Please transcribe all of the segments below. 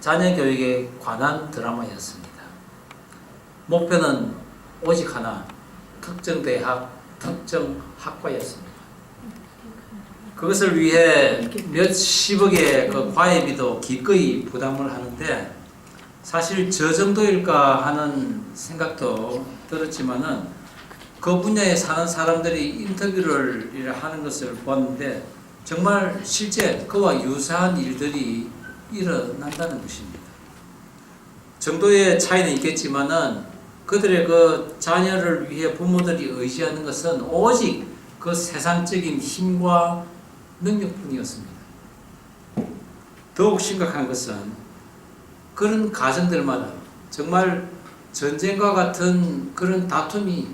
자녀 교육에 관한 드라마였습니다. 목표는 오직 하나, 특정 대학, 특정 학과였습니다. 그것을 위해 몇십억의 그 과외비도 기꺼이 부담을 하는데 사실 저 정도일까 하는 생각도 들었지만은 그 분야에 사는 사람들이 인터뷰를 하는 것을 보았는데 정말 실제 그와 유사한 일들이 일어난다는 것입니다. 정도의 차이는 있겠지만은 그들의 그 자녀를 위해 부모들이 의지하는 것은 오직 그 세상적인 힘과 능력뿐이었습니다. 더욱 심각한 것은 그런 가정들마다 정말 전쟁과 같은 그런 다툼이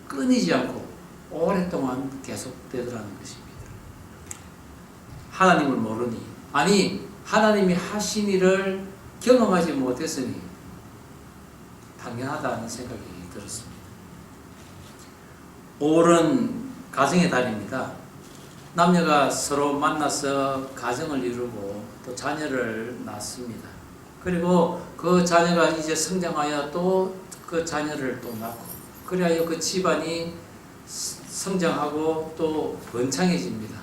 끊이지 않고 오랫동안 계속되더라는 것입니다. 하나님을 모르니, 아니 하나님이 하신 일을 경험하지 못했으니 당연하다는 생각이 들었습니다. 5월은 가정의 달입니다. 남녀가 서로 만나서 가정을 이루고 또 자녀를 낳습니다. 그리고 그 자녀가 이제 성장하여 또 그 자녀를 또 낳고 그리하여 그 집안이 성장하고 또 번창해집니다.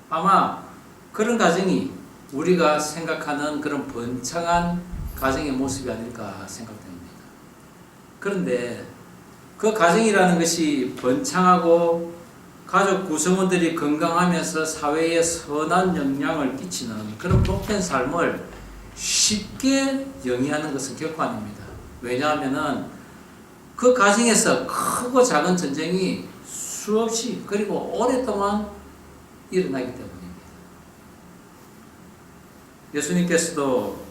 아마 그런 가정이 우리가 생각하는 그런 번창한 가정의 모습이 아닐까 생각됩니다. 그런데 그 가정이라는 것이 번창하고 가족 구성원들이 건강하면서 사회에 선한 영향을 끼치는 그런 복된 삶을 쉽게 영위하는 것은 결코 아닙니다. 왜냐하면은 그 가정에서 크고 작은 전쟁이 수없이 그리고 오랫동안 일어나기 때문입니다. 예수님께서도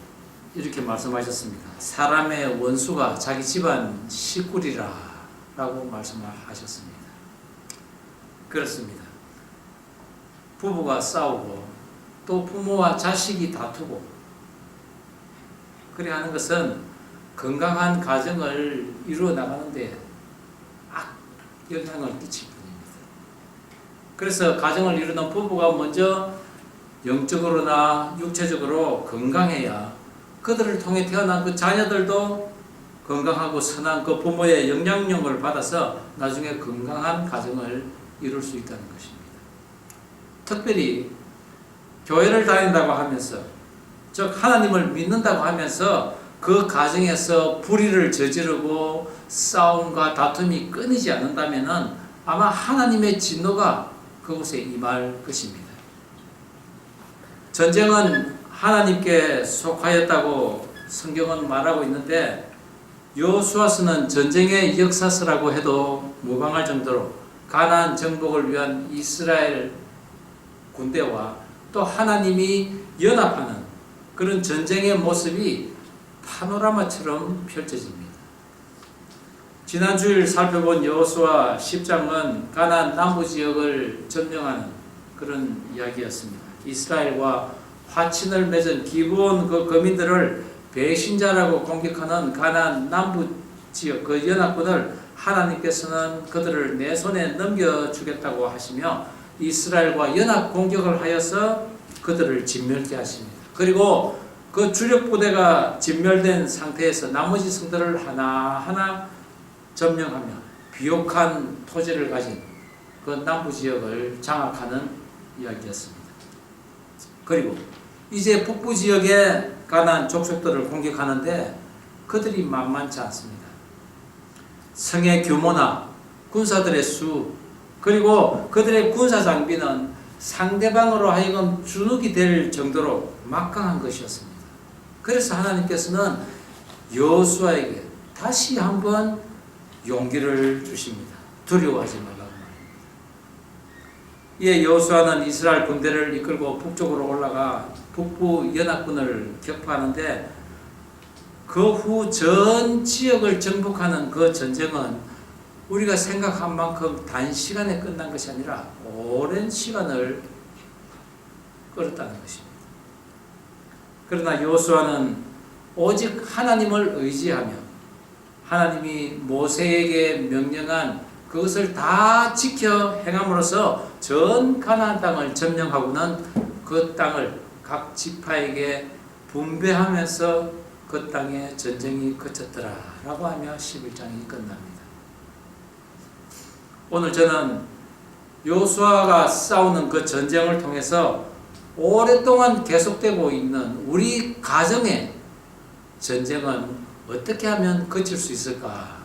이렇게 말씀하셨습니다. 사람의 원수가 자기 집안 식구리라 라고 말씀하셨습니다. 그렇습니다. 부부가 싸우고 또 부모와 자식이 다투고 그래 하는 것은 건강한 가정을 이루어 나가는데 영향을 끼칠 뿐입니다. 그래서 가정을 이루는 부부가 먼저 영적으로나 육체적으로 건강해야 그들을 통해 태어난 그 자녀들도 건강하고 선한 그 부모의 영향력을 받아서 나중에 건강한 가정을 이룰 수 있다는 것입니다. 특별히 교회를 다닌다고 하면서 즉 하나님을 믿는다고 하면서 그 가정에서 불의를 저지르고 싸움과 다툼이 끊이지 않는다면 아마 하나님의 진노가 그곳에 임할 것입니다. 전쟁은 하나님께 속하였다고 성경은 말하고 있는데 여호수아서는 전쟁의 역사서라고 해도 무방할 정도로 가나안 정복을 위한 이스라엘 군대와 또 하나님이 연합하는 그런 전쟁의 모습이 파노라마처럼 펼쳐집니다. 지난 주일 살펴본 여호수아 10장은 가나안 남부 지역을 점령하는 그런 이야기였습니다. 이스라엘과 화친을 맺은 기브온 그 거민들을 배신자라고 공격하는 가나안 남부 지역 그 연합군을 하나님께서는 그들을 내 손에 넘겨주겠다고 하시며 이스라엘과 연합 공격을 하여서 그들을 진멸케 하십니다. 그리고 그 주력 부대가 진멸된 상태에서 나머지 성들을 하나하나 점령하며 비옥한 토지를 가진 그 남부 지역을 장악하는 이야기였습니다. 그리고 이제 북부 지역의 가나안 족속들을 공격하는데 그들이 만만치 않습니다. 성의 규모나 군사들의 수 그리고 그들의 군사 장비는 상대방으로 하여금 주눅이 될 정도로 막강한 것이었습니다. 그래서 하나님께서는 여호수아에게 다시 한번 용기를 주십니다. 두려워하지 말라고 말입니다. 이에 여호수아는 이스라엘 군대를 이끌고 북쪽으로 올라가 북부 연합군을 격파하는데 그 후 전 지역을 정복하는 그 전쟁은 우리가 생각한 만큼 단시간에 끝난 것이 아니라 오랜 시간을 끌었다는 것입니다. 그러나 여호수아는 오직 하나님을 의지하며 하나님이 모세에게 명령한 그것을 다 지켜 행함으로써 전 가나안 땅을 점령하고는 그 땅을 각 지파에게 분배하면서 그 땅에 전쟁이 그쳤더라 라고 하며 11장이 끝납니다. 오늘 저는 여호수아가 싸우는 그 전쟁을 통해서 오랫동안 계속되고 있는 우리 가정의 전쟁은 어떻게 하면 그칠 수 있을까?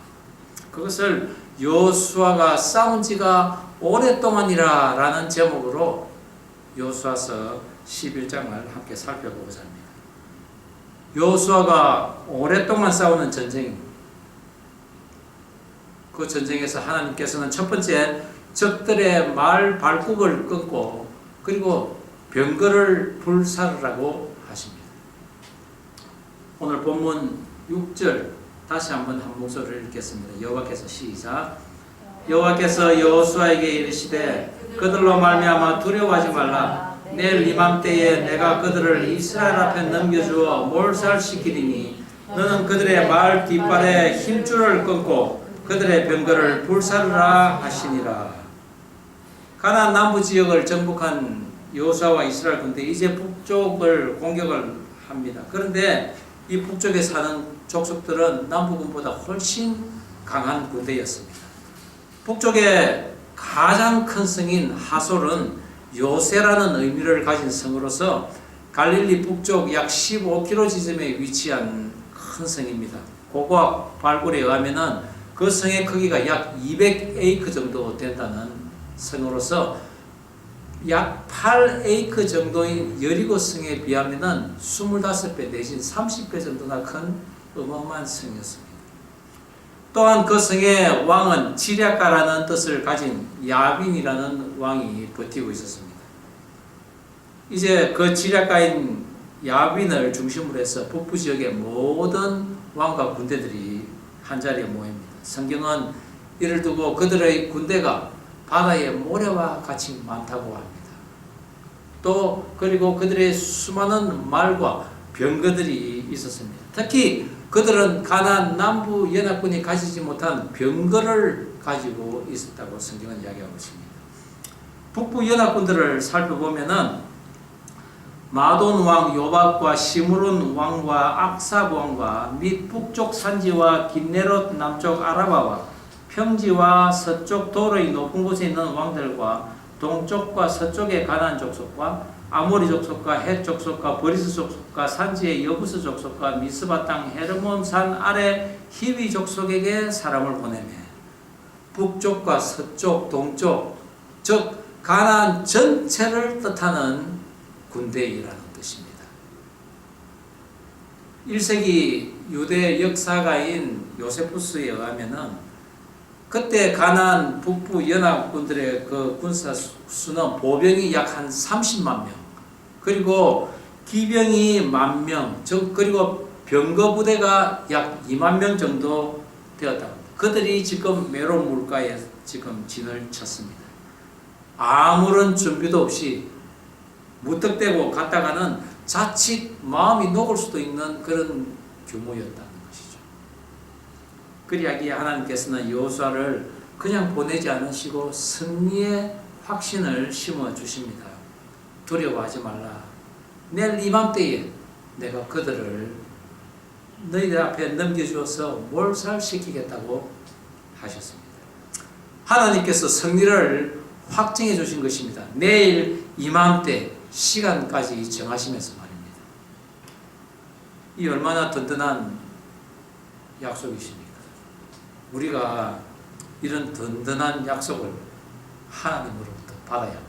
그것을 여호수아가 싸운 지가 오랫동안이라 라는 제목으로 여호수아서 11장을 함께 살펴보고자 합니다. 여호수아가 오랫동안 싸우는 전쟁, 그 전쟁에서 하나님께서는 첫 번째 적들의 말 발굽을 끊고 그리고 병거를 불사르라고 하십니다. 오늘 본문 6절 다시 한번 한 목소리를 읽겠습니다. 여호와께서 시작. 여호와께서 여호수아에게 이르시되 그들로 말미암아 두려워하지 말라. 내일 이맘때에 내가 그들을 이스라엘 앞에 넘겨주어 몰살시키리니 너는 그들의 말 뒷발에 힘줄을 끊고 그들의 병거를 불사르라 하시니라. 가나안 남부 지역을 정복한 여호수아와 이스라엘 군대 이제 북쪽을 공격을 합니다. 그런데 이 북쪽에 사는 족속들은 남부군보다 훨씬 강한 군대였습니다. 북쪽의 가장 큰 성인 하솔은 요새라는 의미를 가진 성으로서 갈릴리 북쪽 약 15km 지점에 위치한 큰 성입니다. 고고학 발굴에 의하면 그 성의 크기가 약 200에이크 정도 된다는 성으로서 약 8에이크 정도인 여리고 성에 비하면 25배 내진 30배 정도나 큰 어마어마한 성이었습니다. 또한 그 성의 왕은 지략가라는 뜻을 가진 야빈이라는 왕이 버티고 있었습니다. 이제 그 지략가인 야빈을 중심으로 해서 북부 지역의 모든 왕과 군대들이 한자리에 모입니다. 성경은 이를 두고 그들의 군대가 바다의 모래와 같이 많다고 합니다. 또 그리고 그들의 수많은 말과 병거들이 있었습니다. 특히 그들은 가나안 남부 연합군이 가지지 못한 병거를 가지고 있었다고 성경은 이야기하고 있습니다. 북부 연합군들을 살펴보면은 마돈 왕 요밥과 시므론 왕과 악삽 왕과 및 북쪽 산지와 긴네롯 남쪽 아라바와 평지와 서쪽 도로의 높은 곳에 있는 왕들과 동쪽과 서쪽의 가나안 족속과 아모리 족속과 헷 족속과 버리스 족속과 산지의 여부스 족속과 미스바 땅 헤르몬 산 아래 히위 족속에게 사람을 보내매 북쪽과 서쪽, 동쪽, 즉 가나안 전체를 뜻하는 군대이라는 뜻입니다. 1세기 유대 역사가인 요세푸스에 의하면은 그때 가나안 북부 연합군들의 그 군사 수는 보병이 약 한 30만 명, 그리고 기병이 10,000명, 그리고 병거 부대가 약 2만 명 정도 되었다. 그들이 지금 메론 물가에 지금 진을 쳤습니다. 아무런 준비도 없이 무턱대고 갔다가는 자칫 마음이 녹을 수도 있는 그런 규모였다는 것이죠. 그리하기에 하나님께서는 여호수아를 그냥 보내지 않으시고 승리의 확신을 심어 주십니다. 두려워하지 말라. 내일 이맘때에 내가 그들을 너희들 앞에 넘겨주어서 몰살시키겠다고 하셨습니다. 하나님께서 승리를 확정해 주신 것입니다. 내일 이맘때 시간까지 정하시면서 말입니다. 이 얼마나 든든한 약속이십니까? 우리가 이런 든든한 약속을 하나님으로부터 받아야 합니다.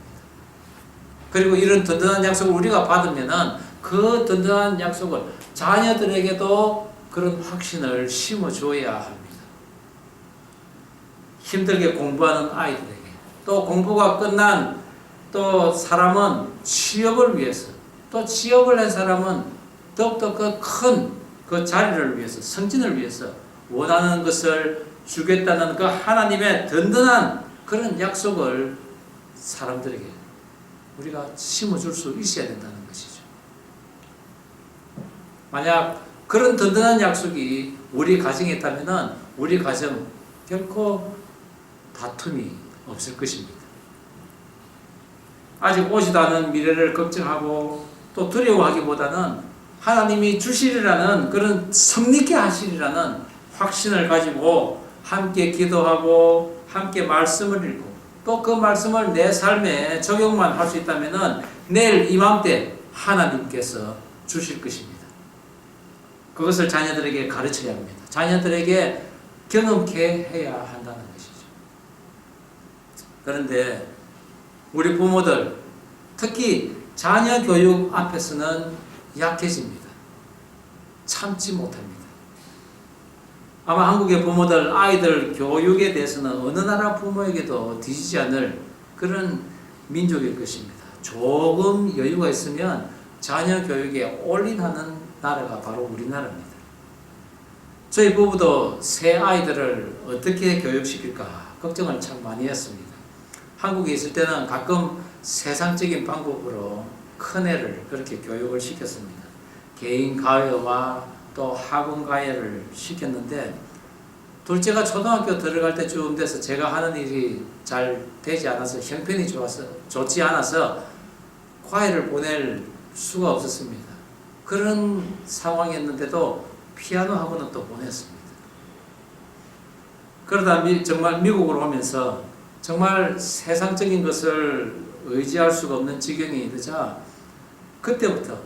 그리고 이런 든든한 약속을 우리가 받으면은 그 든든한 약속을 자녀들에게도 그런 확신을 심어줘야 합니다. 힘들게 공부하는 아이들에게, 또 공부가 끝난 또 사람은 취업을 위해서, 또 취업을 한 사람은 더욱더 그 큰 그 자리를 위해서, 승진을 위해서 원하는 것을 주겠다는 그 하나님의 든든한 그런 약속을 사람들에게 우리가 심어줄 수 있어야 된다는 것이죠. 만약 그런 든든한 약속이 우리 가정에 있다면 우리 가정 결코 다툼이 없을 것입니다. 아직 오지도 않은 미래를 걱정하고 또 두려워하기보다는 하나님이 주시리라는 그런 성립케 하시리라는 확신을 가지고 함께 기도하고 함께 말씀을 읽고 또 그 말씀을 내 삶에 적용만 할 수 있다면 내일 이맘때 하나님께서 주실 것입니다. 그것을 자녀들에게 가르쳐야 합니다. 자녀들에게 경험케 해야 한다는 것이죠. 그런데 우리 부모들 특히 자녀 교육 앞에서는 약해집니다. 참지 못합니다. 아마 한국의 부모들 아이들 교육에 대해서는 어느 나라 부모에게도 뒤지지 않을 그런 민족일 것입니다. 조금 여유가 있으면 자녀 교육에 올인하는 나라가 바로 우리나라입니다. 저희 부부도 새 아이들을 어떻게 교육시킬까 걱정을 참 많이 했습니다. 한국에 있을 때는 가끔 세상적인 방법으로 큰애를 그렇게 교육을 시켰습니다. 개인 과외와 또 학원 과외를 시켰는데 둘째가 초등학교 들어갈 때쯤 돼서 제가 하는 일이 잘 되지 않아서 형편이 좋지 않아서 과외를 보낼 수가 없었습니다. 그런 상황이었는데도 피아노 학원은 또 보냈습니다. 그러다 정말 미국으로 오면서 정말 세상적인 것을 의지할 수가 없는 지경이 되자 그때부터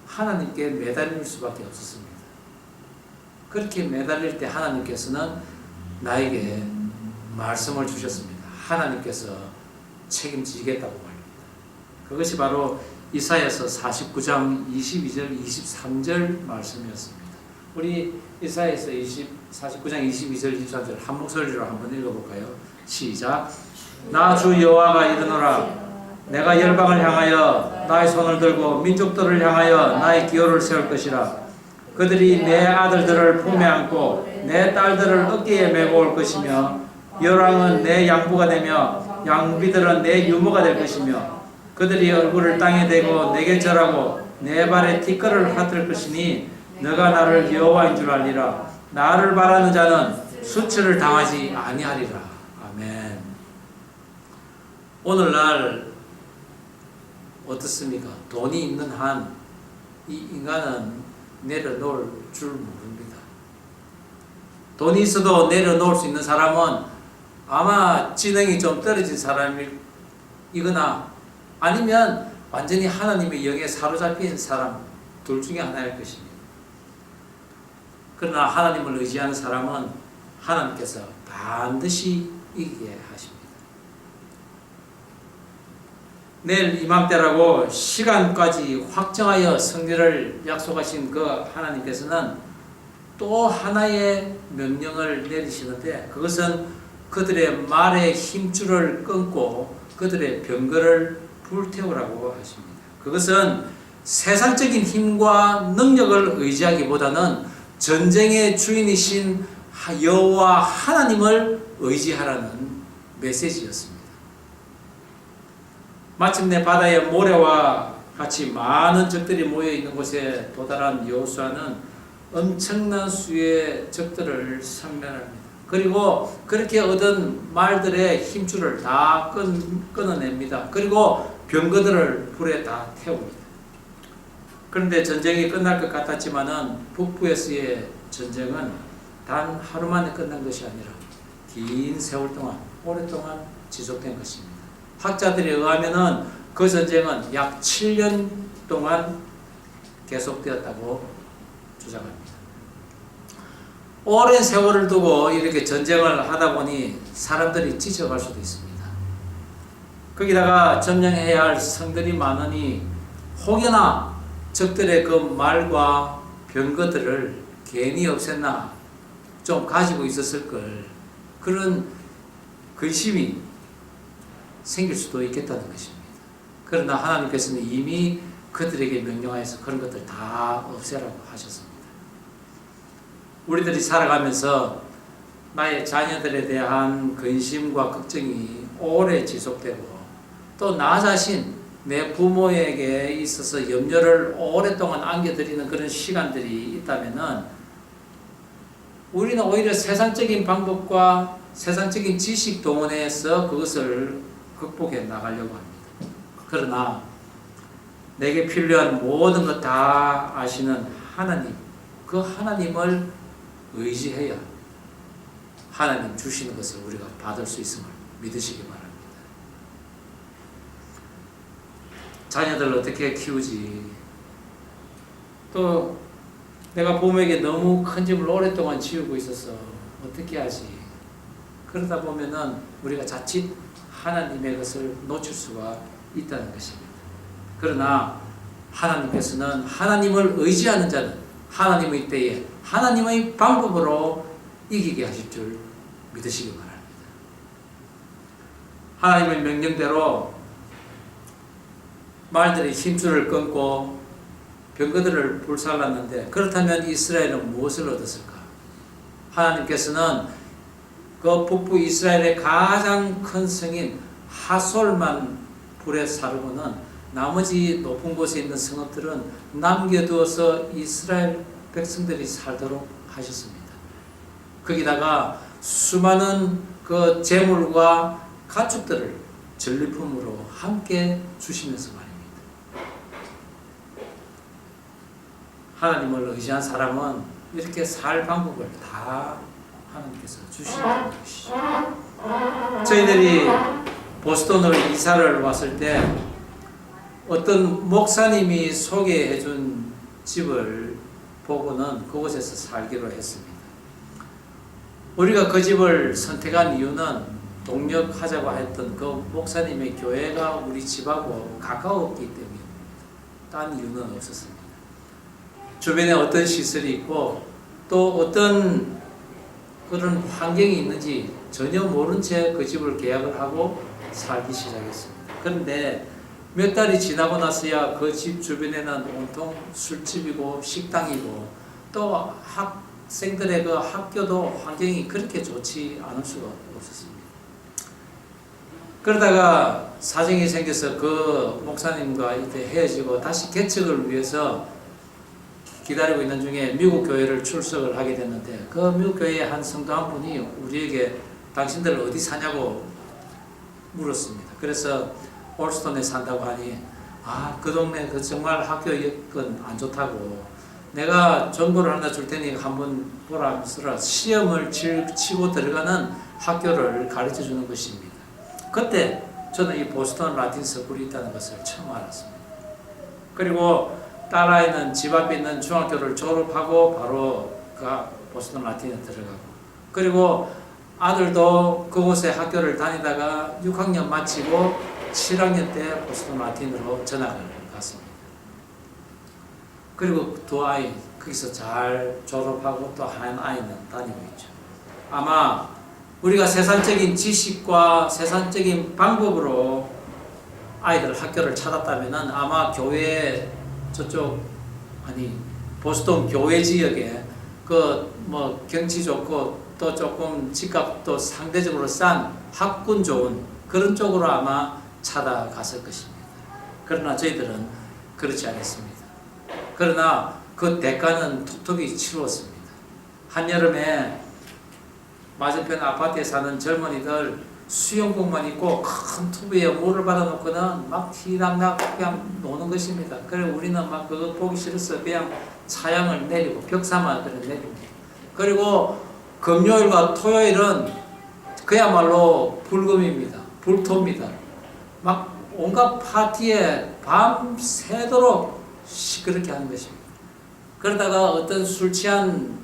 하나님께 매달릴 수밖에 없었습니다. 그렇게 매달릴 때 하나님께서는 나에게 말씀을 주셨습니다. 하나님께서 책임지겠다고 말입니다. 그것이 바로 이사야서 49장 22절 23절 말씀이었습니다. 우리 이사야서 49장 22절 23절 한 목소리로 한번 읽어볼까요? 시작. 나 주 여호와가 이르노라 내가 열방을 향하여 나의 손을 들고 민족들을 향하여 나의 기호를 세울 것이라. 그들이 내 아들들을 품에 안고 내 딸들을 어깨에 메고 올 것이며 열왕은 내 양부가 되며 양비들은 내 유모가 될 것이며 그들이 얼굴을 땅에 대고 내게 절하고 내 발에 티끌을 핫을 것이니 너가 나를 여호와인 줄 알리라. 나를 바라는 자는 수치를 당하지 아니하리라. 아멘. 오늘날 어떻습니까? 돈이 있는 한 이 인간은 내려놓을 줄 모릅니다. 돈이 있어도 내려놓을 수 있는 사람은 아마 지능이 좀 떨어진 사람이거나 아니면 완전히 하나님의 영에 사로잡힌 사람 둘 중에 하나일 것입니다. 그러나 하나님을 의지하는 사람은 하나님께서 반드시 이기게 하십니다. 내일 이맘때라고 시간까지 확정하여 승리를 약속하신 그 하나님께서는 또 하나의 명령을 내리시는데 그것은 그들의 말의 힘줄을 끊고 그들의 병거를 불태우라고 하십니다. 그것은 세상적인 힘과 능력을 의지하기보다는 전쟁의 주인이신 여호와 하나님을 의지하라는 메시지였습니다. 마침내 바다의 모래와 같이 많은 적들이 모여있는 곳에 도달한 여호수아는 엄청난 수의 적들을 섬멸합니다. 그리고 그렇게 얻은 말들의 힘줄을 다 끊어냅니다. 그리고 병거들을 불에 다 태웁니다. 그런데 전쟁이 끝날 것 같았지만은 북부에서의 전쟁은 단 하루 만에 끝난 것이 아니라 긴 세월 동안 오랫동안 지속된 것입니다. 학자들에 의하면은 그 전쟁은 약 7년 동안 계속되었다고 주장합니다. 오랜 세월을 두고 이렇게 전쟁을 하다 보니 사람들이 지쳐갈 수도 있습니다. 거기다가 점령해야 할 성들이 많으니 혹여나 적들의 그 말과 병거들을 괜히 없앴나 좀 가지고 있었을 걸 그런 근심이 생길 수도 있겠다는 것입니다. 그러나 하나님께서는 이미 그들에게 명령하여서 그런 것들 다 없애라고 하셨습니다. 우리들이 살아가면서 나의 자녀들에 대한 근심과 걱정이 오래 지속되고 또 나 자신 내 부모에게 있어서 염려를 오랫동안 안겨드리는 그런 시간들이 있다면은 우리는 오히려 세상적인 방법과 세상적인 지식 동원해서 그것을 극복해 나가려고 합니다. 그러나 내게 필요한 모든 것 다 아시는 하나님, 그 하나님을 의지해야 하나님 주시는 것을 우리가 받을 수 있음을 믿으시기 바랍니다. 자녀들 어떻게 키우지? 또 내가 부모에게 너무 큰 집을 오랫동안 지우고 있어서 어떻게 하지? 그러다 보면은 우리가 자칫 하나님의 것을 놓칠 수가 있다는 것입니다. 그러나 하나님께서는 하나님을 의지하는 자는 하나님의 때에 하나님의 방법으로 이기게 하실 줄 믿으시기 바랍니다. 하나님의 명령대로 말들이 힘줄을 끊고 병거들을 불살랐는데, 그렇다면 이스라엘은 무엇을 얻었을까? 하나님께서는 그 북부 이스라엘의 가장 큰 성인 하솔만 불에 사르고는 나머지 높은 곳에 있는 성읍들은 남겨두어서 이스라엘 백성들이 살도록 하셨습니다. 거기다가 수많은 그 재물과 가축들을 전리품으로 함께 주시면서 말입니다. 하나님을 의지한 사람은 이렇게 살 방법을 다 하나님께서 주시는 것이죠. 저희들이 보스턴으로 이사를 왔을 때 어떤 목사님이 소개해 준 집을 보고는 그곳에서 살기로 했습니다. 우리가 그 집을 선택한 이유는 동력하자고 했던 그 목사님의 교회가 우리 집하고 가까웠기 때문입니다. 딴 이유는 없었습니다. 주변에 어떤 시설이 있고 또 어떤 그런 환경이 있는지 전혀 모른 채 그 집을 계약을 하고 살기 시작했습니다. 그런데 몇 달이 지나고 나서야 그 집 주변에는 온통 술집이고 식당이고 또 학생들의 그 학교도 환경이 그렇게 좋지 않을 수가 없었습니다. 그러다가 사정이 생겨서 그 목사님과 이제 헤어지고 다시 개척을 위해서 기다리고 있는 중에 미국 교회를 출석을 하게 됐는데, 그 미국 교회의 한 성도 한 분이 우리에게 당신들 어디 사냐고 물었습니다. 그래서 올스톤에 산다고 하니, 그 동네 그 정말 학교 여건 안 좋다고, 내가 정보를 하나 줄 테니 한번 보라 시험을 치고 들어가는 학교를 가르쳐 주는 것입니다. 그때 저는 이 보스턴 라틴 스쿨이 있다는 것을 처음 알았습니다. 그리고 딸아이는 집 앞에 있는 중학교를 졸업하고 바로 그 보스턴 라틴에 들어가고, 그리고 아들도 그곳에 학교를 다니다가 6학년 마치고 7학년 때 보스턴 라틴으로 전학을 갔습니다. 그리고 두 아이 거기서 잘 졸업하고 또 한 아이는 다니고 있죠. 아마 우리가 세상적인 지식과 세상적인 방법으로 아이들 학교를 찾았다면 아마 교회 저쪽 보스턴 교회 지역에 그 뭐 경치 좋고 또 조금 집값도 상대적으로 싼 학군 좋은 그런 쪽으로 아마 찾아갔을 것입니다. 그러나 저희들은 그렇지 않았습니다. 그러나 그 대가는 톡톡히 치루었습니다. 한여름에 맞은편 아파트에 사는 젊은이들 수영복만 입고 큰 튜브에 물을 받아놓고는 막 티락락 그냥 노는 것입니다. 그래 우리는 막 그거 보기 싫어서 그냥 차양을 내리고 벽사만 내립니다. 그리고 금요일과 토요일은 그야말로 불금입니다. 불토입니다. 막 온갖 파티에 밤새도록 시끄럽게 하는 것입니다. 그러다가 어떤 술 취한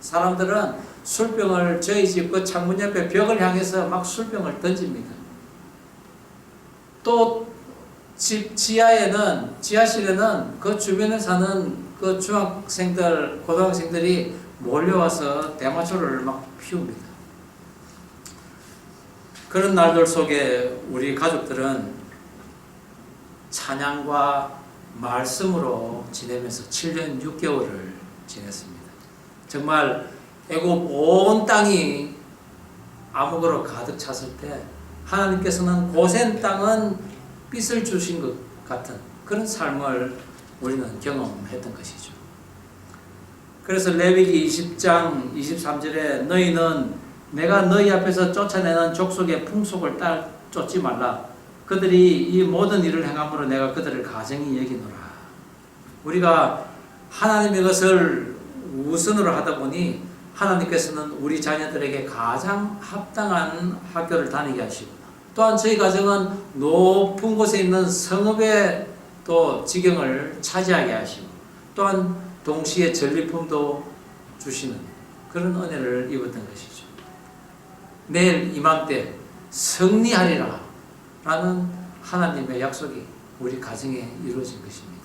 사람들은 술병을 저희 집 그 창문 옆에 벽을 향해서 막 술병을 던집니다. 또 집 지하실에는 그 주변에 사는 그 중학생들, 고등학생들이 몰려와서 대마초를 막 피웁니다. 그런 날들 속에 우리 가족들은 찬양과 말씀으로 지내면서 7년 6개월을 지냈습니다. 정말 애굽 온 땅이 암흑으로 가득 찼을 때 하나님께서는 고센 땅은 빛을 주신 것 같은 그런 삶을 우리는 경험했던 것이죠. 그래서 레위기 20장 23절에 너희는 내가 너희 앞에서 쫓아내는 족속의 풍속을 쫓지 말라. 그들이 이 모든 일을 행함으로 내가 그들을 가정히 여기노라. 우리가 하나님의 것을 우선으로 하다 보니 하나님께서는 우리 자녀들에게 가장 합당한 학교를 다니게 하시고, 또한 저희 가정은 높은 곳에 있는 성읍의 또 지경을 차지하게 하시고, 또한 동시에 전리품도 주시는 그런 은혜를 입었던 것이죠. 내일 이맘때 승리하리라 라는 하나님의 약속이 우리 가정에 이루어진 것입니다.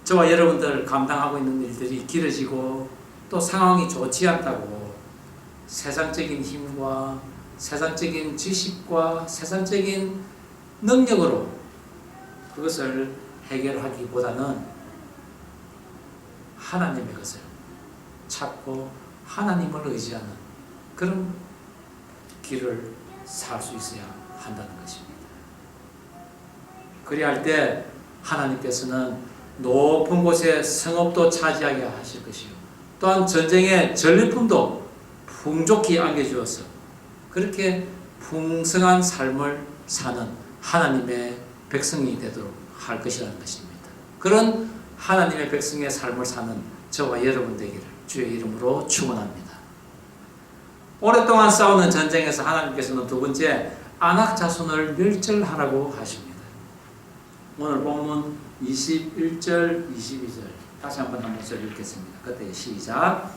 저와 여러분들 감당하고 있는 일들이 길어지고 또 상황이 좋지 않다고 세상적인 힘과 세상적인 지식과 세상적인 능력으로 그것을 해결하기보다는 하나님의 것을 찾고 하나님을 의지하는 그런 길을 살 수 있어야 한다는 것입니다. 그리할 때 하나님께서는 높은 곳에 성읍도 차지하게 하실 것이요, 또한 전쟁의 전리품도 풍족히 안겨주어서 그렇게 풍성한 삶을 사는 하나님의 백성이 되도록 할 것이라는 것입니다. 그런 하나님의 백성의 삶을 사는 저와 여러분 되기를 주의 이름으로 축원합니다. 오랫동안 싸우는 전쟁에서 하나님께서는 두 번째 안악 자손을 멸절하라고 하십니다. 오늘 본문 21절, 22절 다시 한번 한 목소리 읽겠습니다. 그때 시작.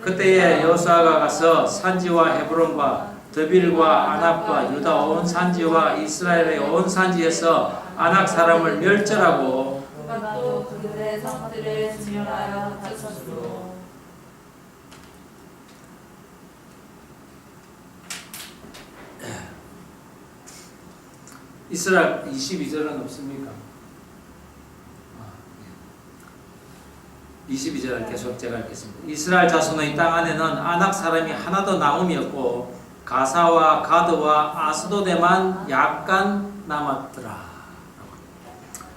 그때에 여호수아가 가서 산지와 헤브론과 드빌과 안악과 유다 온 산지와 이스라엘의 온 산지에서 안악 사람을 멸절하고 또 그들의 성들을 진멸하여 다쳤으므로. 이스라엘 22절은 없습니까? 22절 계속 제가 읽겠습니다. 이스라엘 자손의 땅 안에는 아낙 사람이 하나도 남음이 없고 가사와 가드와 아스도데만 약간 남았더라.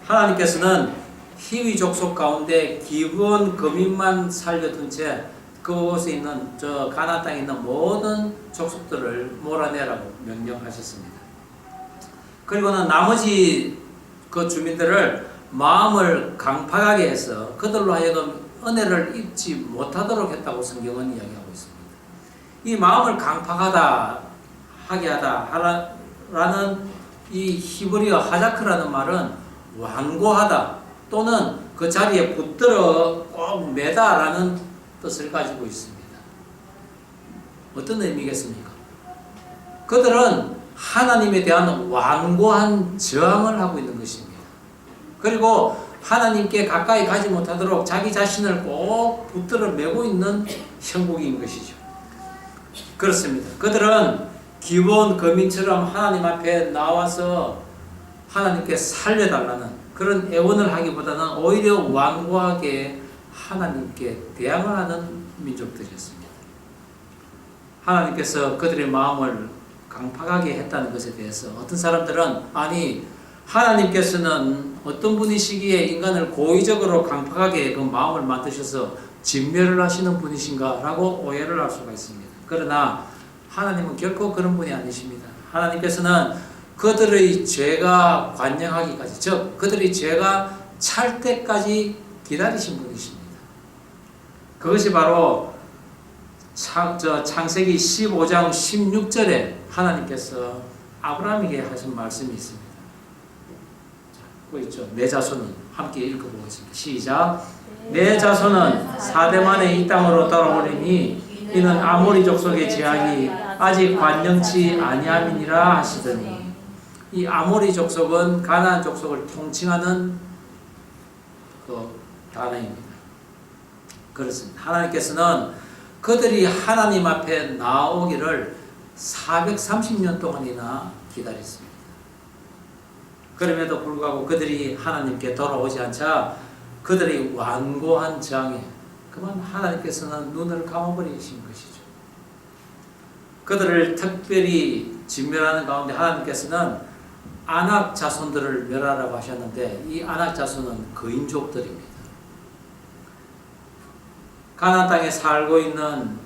하나님께서는 히위 족속 가운데 기브온 거민만 살려둔 채 그곳에 있는 저 가나안 땅에 있는 모든 족속들을 몰아내라고 명령하셨습니다. 그리고는 나머지 그 주민들을 마음을 강팍하게 해서 그들로 하여금 은혜를 입지 못하도록 했다고 성경은 이야기하고 있습니다. 이 마음을 강팍하다 하게 하다 라는 이 히브리어 하자크라는 말은 완고하다 또는 그 자리에 붙들어 꼭 매다라는 뜻을 가지고 있습니다. 어떤 의미겠습니까? 그들은 하나님에 대한 완고한 저항을 하고 있는 것입니다. 그리고 하나님께 가까이 가지 못하도록 자기 자신을 꼭 붙들어 매고 있는 형국인 것이죠. 그렇습니다. 그들은 기본 거민처럼 하나님 앞에 나와서 하나님께 살려달라는 그런 애원을 하기보다는 오히려 완고하게 하나님께 대항을 하는 민족들이었습니다. 하나님께서 그들의 마음을 강팍하게 했다는 것에 대해서 어떤 사람들은 아니 하나님께서는 어떤 분이시기에 인간을 고의적으로 강팍하게 그 마음을 만드셔서 진멸을 하시는 분이신가 라고 오해를 할 수가 있습니다. 그러나 하나님은 결코 그런 분이 아니십니다. 하나님께서는 그들의 죄가 관영하기까지, 즉 그들의 죄가 찰 때까지 기다리신 분이십니다. 그것이 바로 창세기 15장 16절에 하나님께서 아브라함에게 하신 말씀이 있습니다. 그거 있죠. 내 자손은 함께 읽어보겠습니다. 시작. 내 자손은 사대 만에 이 땅으로 돌아오리니 이는 아모리 족속의 제약이 아직 완전치 아니함이니라 하시더니, 이 아모리 족속은 가나안 족속을 통칭하는 그 단어입니다. 그렇습니다. 하나님께서는 그들이 하나님 앞에 나오기를 430년 동안이나 기다렸습니다. 그럼에도 불구하고 그들이 하나님께 돌아오지 않자 그들의 완고한 저항에 그만 하나님께서는 눈을 감아버리신 것이죠. 그들을 특별히 진멸하는 가운데 하나님께서는 아낙 자손들을 멸하라고 하셨는데 이 아낙 자손은 거인족들입니다. 가나안 땅에 살고 있는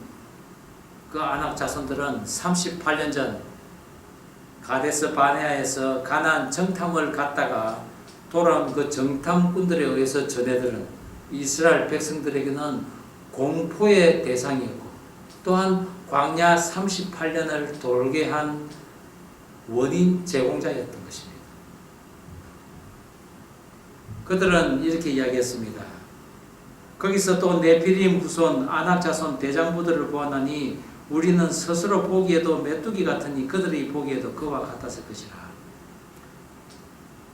그 아낙 자손들은 38년 전 가데스 바네아에서 가나안 정탐을 갔다가 돌아온 그 정탐꾼들에 의해서 전해들은 이스라엘 백성들에게는 공포의 대상이었고 또한 광야 38년을 돌게 한 원인 제공자였던 것입니다. 그들은 이렇게 이야기했습니다. 거기서 또 네피림 후손 아낙 자손 대장부들을 보았나니 우리는 스스로 보기에도 메뚜기 같으니 그들이 보기에도 그와 같았을 것이라.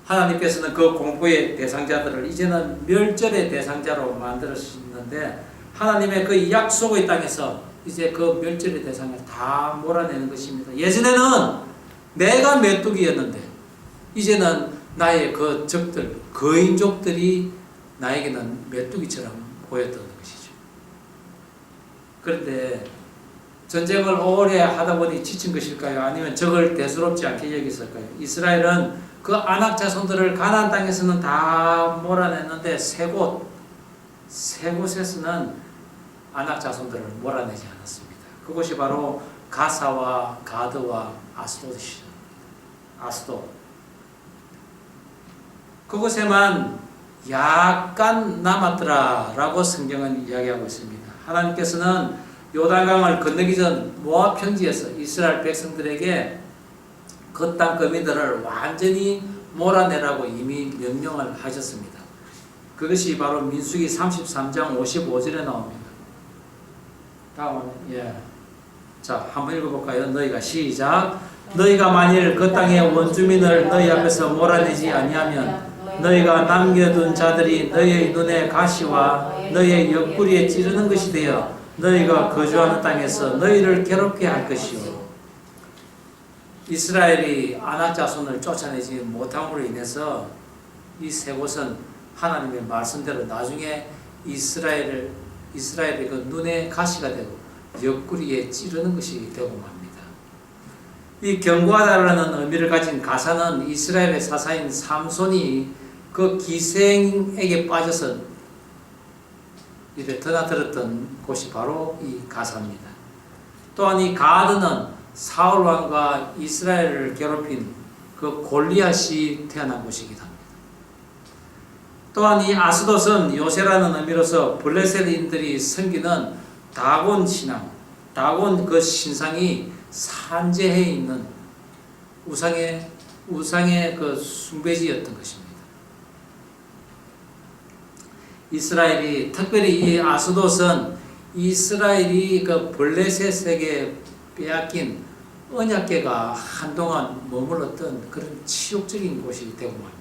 하나님께서는 그 공포의 대상자들을 이제는 멸절의 대상자로 만들었는데 하나님의 그 약속의 땅에서 이제 그 멸절의 대상을 다 몰아내는 것입니다. 예전에는 내가 메뚜기였는데 이제는 나의 그 적들, 거인족들이 나에게는 메뚜기처럼 보였던 것이죠. 그런데 전쟁을 오래 하다 보니 지친 것일까요? 아니면 적을 대수롭지 않게 여겼을까요? 이스라엘은 그 아낙 자손들을 가나안 땅에서는 다 몰아냈는데 세 곳에서는 아낙 자손들을 몰아내지 않았습니다. 그곳이 바로 가사와 가드와 아스돗이죠. 아스돗. 그곳에만 약간 남았더라라고 성경은 이야기하고 있습니다. 하나님께서는 요단강을 건너기 전 모압 평지에서 이스라엘 백성들에게 그 땅 거민들을 완전히 몰아내라고 이미 명령을 하셨습니다. 그것이 바로 민수기 33장 55절에 나옵니다. 다음은 자, 한번 읽어볼까요? 너희가 시작. 너희가 만일 그 땅의 원주민을 너희 앞에서 몰아내지 아니하면 너희가 남겨둔 자들이 너희의 눈에 가시와 너희의 옆구리에 찌르는 것이 되어 너희가 거주하는 땅에서 너희를 괴롭게 할 것이요. 이스라엘이 아낙 자손을 쫓아내지 못함으로 인해서 이 세 곳은 하나님의 말씀대로 나중에 이스라엘의 그 눈에 가시가 되고 옆구리에 찌르는 것이 되고 맙니다. 이 견고하다라는 의미를 가진 가사는 이스라엘의 사사인 삼손이 그 기생에게 빠져서 이래 드나들었던 곳이 바로 이 가사입니다. 또한 이 가드는 사울 왕과 이스라엘을 괴롭힌 그 골리앗이 태어난 곳이기도 합니다. 또한 이 아스돗은 요새라는 의미로서 블레셋인들이 섬기는 다곤 신앙, 다곤 그 신상이 산재해 있는 우상의 그 숭배지였던 것입니다. 이스라엘이 특별히 이 아스돗은 이스라엘이 그 블레셋에게 빼앗긴 언약궤가 한동안 머물렀던 그런 치욕적인 곳이 되고 맙니다.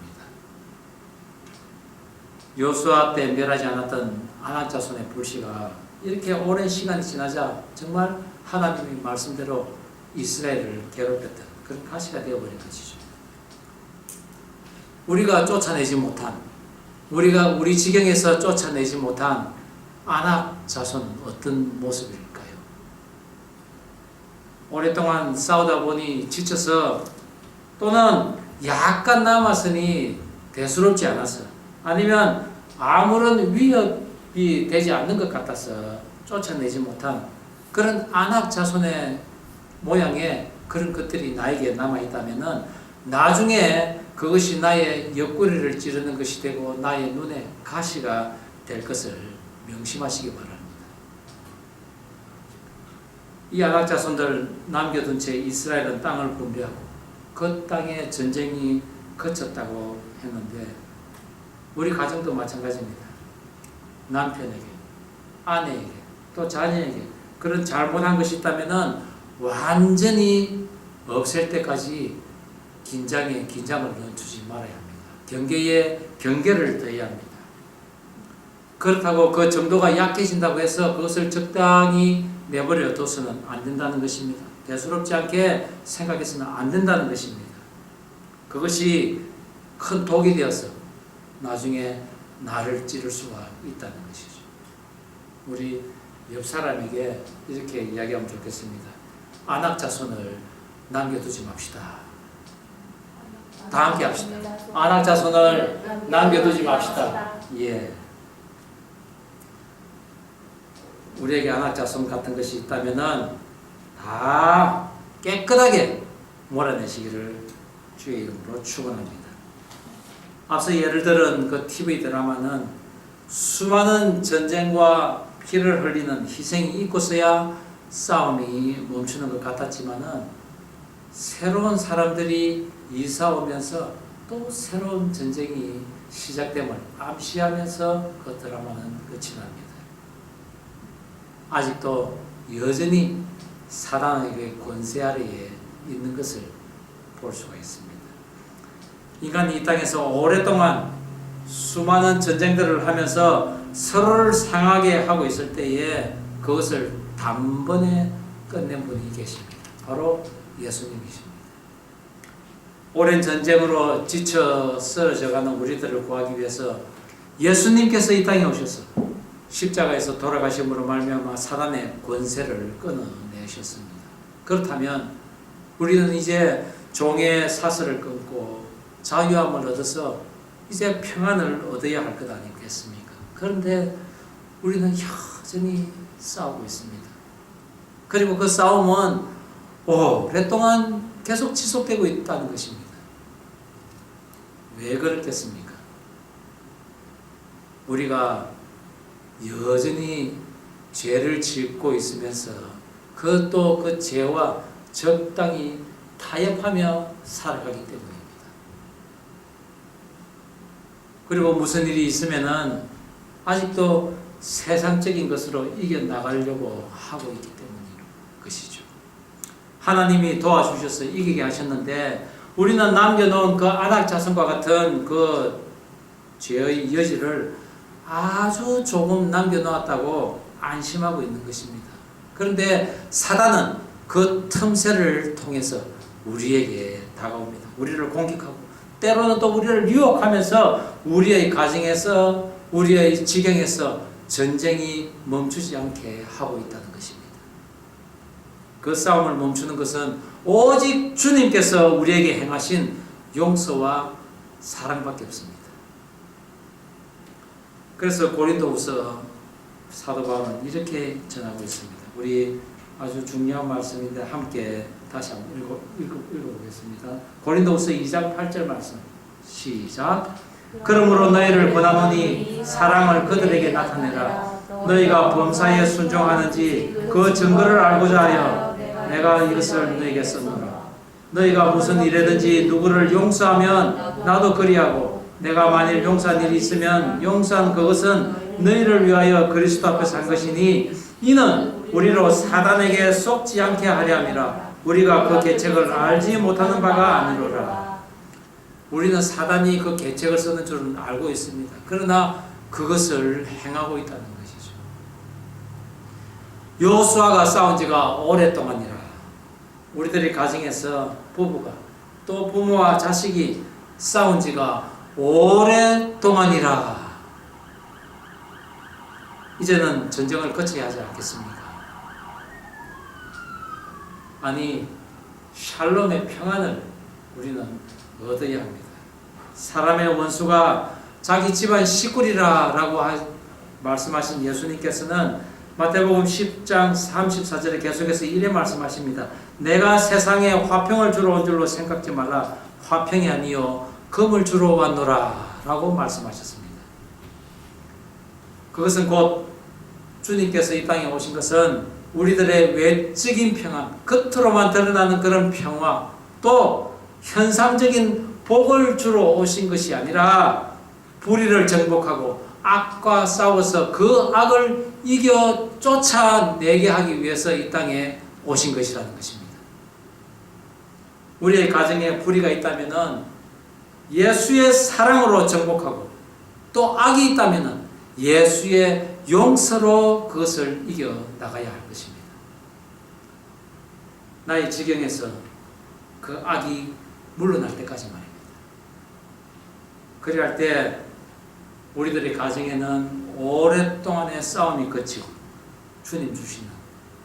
요수아 때 멸하지 않았던 아낙 자손의 불씨가 이렇게 오랜 시간이 지나자 정말 하나님의 말씀대로 이스라엘을 괴롭혔던 그런 가시가 되어버린 것이죠. 우리가 쫓아내지 못한, 우리 지경에서 쫓아내지 못한 아낙 자손은 어떤 모습일까요? 오랫동안 싸우다 보니 지쳐서 또는 약간 남았으니 대수롭지 않아서 아니면 아무런 위협이 되지 않는 것 같아서 쫓아내지 못한 그런 아낙 자손의 모양의 그런 것들이 나에게 남아있다면 나중에 그것이 나의 옆구리를 찌르는 것이 되고 나의 눈에 가시가 될 것을 명심하시기 바랍니다. 이 아낙 자손들 남겨둔 채 이스라엘은 땅을 분배하고 그 땅에 전쟁이 그쳤다고 했는데 우리 가정도 마찬가지입니다. 남편에게, 아내에게, 또 자녀에게 그런 잘못한 것이 있다면 완전히 없앨 때까지 긴장에 긴장을 넣어주지 말아야 합니다. 경계에 경계를 더해야 합니다. 그렇다고 그 정도가 약해진다고 해서 그것을 적당히 내버려 둬서는 안 된다는 것입니다. 대수롭지 않게 생각해서는 안 된다는 것입니다. 그것이 큰 독이 되어서 나중에 나를 찌를 수가 있다는 것이죠. 우리 옆 사람에게 이렇게 이야기하면 좋겠습니다. 아낙 자손을 남겨두지 맙시다. 다 함께 합시다. 아낙 자손을 남겨두지 맙시다. 예. 우리에게 아낙 자손 같은 것이 있다면은 다 깨끗하게 몰아내시기를 주의 이름으로 축원합니다. 앞서 예를 들은 그 TV 드라마는 수많은 전쟁과 피를 흘리는 희생이 있고서야 싸움이 멈추는 것 같았지만은 새로운 사람들이 이사 오면서 또 새로운 전쟁이 시작됨을 암시하면서 그 드라마는 끝이 납니다. 아직도 여전히 사단에게 권세 아래에 있는 것을 볼 수가 있습니다. 인간이 이 땅에서 오랫동안 수많은 전쟁들을 하면서 서로를 상하게 하고 있을 때에 그것을 단번에 끝낸 분이 계십니다. 바로 예수님이십니다. 오랜 전쟁으로 지쳐 쓰러져가는 우리들을 구하기 위해서 예수님께서 이 땅에 오셔서 십자가에서 돌아가심으로 말미암아 사단의 권세를 끊어내셨습니다. 그렇다면 우리는 이제 종의 사슬을 끊고 자유함을 얻어서 이제 평안을 얻어야 할 것 아니겠습니까? 그런데 우리는 여전히 싸우고 있습니다. 그리고 그 싸움은 오랫동안 계속 지속되고 있다는 것입니다. 왜 그렇겠습니까? 우리가 여전히 죄를 짓고 있으면서 그것도 그 죄와 적당히 타협하며 살아가기 때문입니다. 그리고 무슨 일이 있으면은 아직도 세상적인 것으로 이겨나가려고 하고 있기 때문인 것이죠. 하나님이 도와주셔서 이기게 하셨는데 우리는 남겨놓은 그 안악 자손과 같은 그 죄의 여지를 아주 조금 남겨놓았다고 안심하고 있는 것입니다. 그런데 사단은 그 틈새를 통해서 우리에게 다가옵니다. 우리를 공격하고 때로는 또 우리를 유혹하면서 우리의 가정에서 우리의 지경에서 전쟁이 멈추지 않게 하고 있다는 것입니다. 그 싸움을 멈추는 것은 오직 주님께서 우리에게 행하신 용서와 사랑밖에 없습니다. 그래서 고린도후서 사도 바울은 이렇게 전하고 있습니다. 우리 아주 중요한 말씀인데 함께 다시 한번 읽어보겠습니다. 고린도후서 2장 8절 말씀 시작. 그러므로 너희를 권하노니 사랑을 그들에게 나타내라. 너희가 범사에 순종하는지 그 증거를 알고자 하여 내가 이것을 너희에게 썼노라. 너희가 무슨 일이든지 누구를 용서하면 나도 그리하고 내가 만일 용서한 일이 있으면 용서한 그것은 너희를 위하여 그리스도 앞에서 한 것이니 이는 우리로 사단에게 속지 않게 하려 함이라. 우리가 그 계책을 알지 못하는 바가 아니로라. 우리는 사단이 그 계책을 쓰는 줄은 알고 있습니다. 그러나 그것을 행하고 있다는 것이죠. 여호수아가 싸운 지가 오랫동안이라. 우리들의 가정에서 부부가 또 부모와 자식이 싸운 지가 오랫동안이라. 이제는 전쟁을 거쳐야 하지 않겠습니까? 아니, 샬롬의 평안을 우리는 얻어야 합니다. 사람의 원수가 자기 집안 식구리라라고 말씀하신 예수님께서는 마태복음 10장 34절에 계속해서 이래 말씀하십니다. 내가 세상에 화평을 주러 온 줄로 생각지 말라. 화평이 아니요 금을 주러 왔노라 라고 말씀하셨습니다. 그것은 곧 주님께서 이 땅에 오신 것은 우리들의 외적인 평안, 겉으로만 드러나는 그런 평화, 또 현상적인 복을 주러 오신 것이 아니라 불의를 정복하고 악과 싸워서 그 악을 이겨 쫓아내게 하기 위해서 이 땅에 오신 것이라는 것입니다. 우리의 가정에 불의가 있다면 예수의 사랑으로 정복하고 또 악이 있다면 예수의 용서로 그것을 이겨나가야 할 것입니다. 나의 지경에서 그 악이 물러날 때까지 말입니다. 그리할 때 우리들의 가정에는 오랫동안의 싸움이 그치고 주님 주시는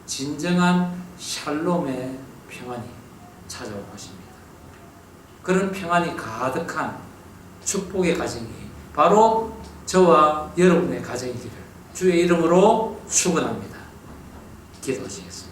진정한 샬롬의 평안이 찾아올 것입니다. 그런 평안이 가득한 축복의 가정이 바로 저와 여러분의 가정이기를 주의 이름으로 축원합니다. 기도하시겠습니다.